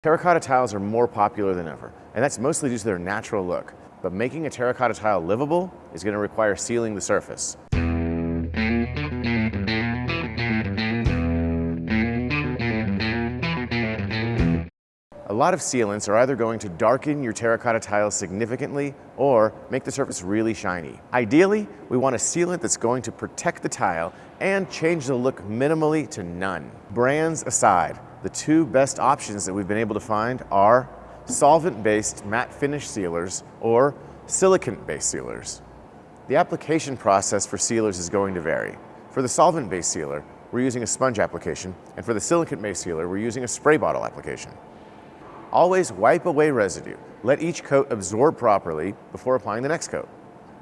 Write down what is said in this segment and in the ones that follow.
Terracotta tiles are more popular than ever, and that's mostly due to their natural look. But making a terracotta tile livable is going to require sealing the surface. A lot of sealants are either going to darken your terracotta tiles significantly or make the surface really shiny. Ideally, we want a sealant that's going to protect the tile and change the look minimally to none. Brands aside, the two best options that we've been able to find are solvent-based matte finish sealers or silicate-based sealers. The application process for sealers is going to vary. For the solvent-based sealer, we're using a sponge application, and for the silicate-based sealer, we're using a spray bottle application. Always wipe away residue. Let each coat absorb properly before applying the next coat.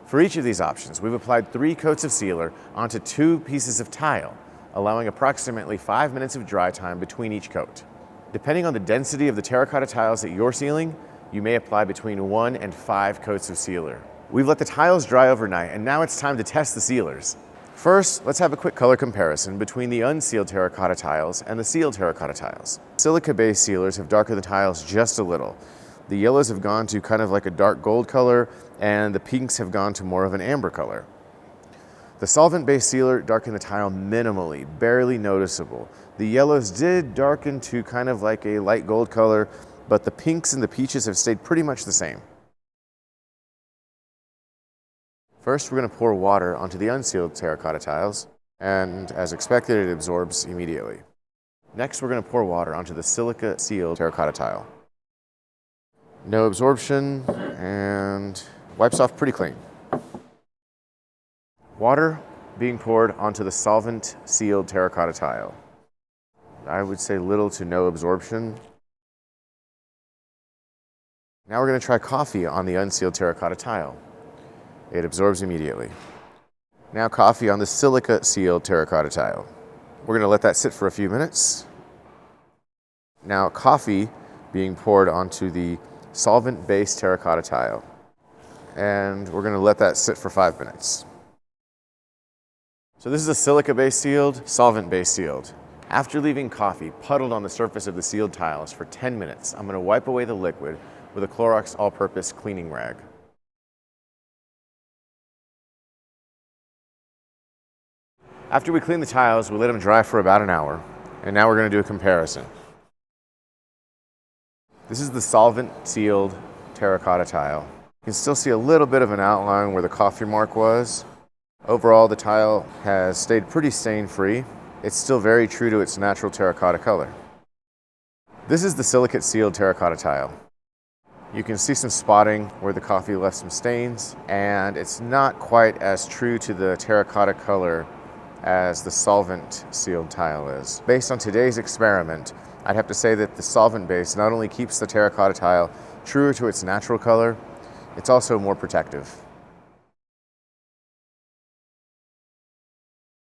For each of these options, we've applied 3 coats of sealer onto 2 pieces of tile, allowing approximately 5 minutes of dry time between each coat. Depending on the density of the terracotta tiles that you're sealing, you may apply between 1 and 5 coats of sealer. We've let the tiles dry overnight, and now it's time to test the sealers. First, let's have a quick color comparison between the unsealed terracotta tiles and the sealed terracotta tiles. Silica-based sealers have darkened the tiles just a little. The yellows have gone to kind of like a dark gold color, and the pinks have gone to more of an amber color. The solvent-based sealer darkened the tile minimally, barely noticeable. The yellows did darken to kind of like a light gold color, but the pinks and the peaches have stayed pretty much the same. First, we're going to pour water onto the unsealed terracotta tiles, and as expected, it absorbs immediately. Next, we're going to pour water onto the silica sealed terracotta tile. No absorption, and wipes off pretty clean. Water being poured onto the solvent sealed terracotta tile. I would say little to no absorption. Now we're going to try coffee on the unsealed terracotta tile. It absorbs immediately. Now coffee on the silica sealed terracotta tile. We're going to let that sit for a few minutes. Now coffee being poured onto the solvent-based terracotta tile. And we're going to let that sit for 5 minutes. So this is a silica-based sealed, solvent-based sealed. After leaving coffee puddled on the surface of the sealed tiles for 10 minutes, I'm going to wipe away the liquid with a Clorox all-purpose cleaning rag. After we clean the tiles, we let them dry for about an hour, and now we're going to do a comparison. This is the solvent-sealed terracotta tile. You can still see a little bit of an outline where the coffee mark was. Overall, the tile has stayed pretty stain-free. It's still very true to its natural terracotta color. This is the silicate-sealed terracotta tile. You can see some spotting where the coffee left some stains, and it's not quite as true to the terracotta color as the solvent sealed tile is. Based on today's experiment, I'd have to say that the solvent base not only keeps the terracotta tile truer to its natural color, it's also more protective.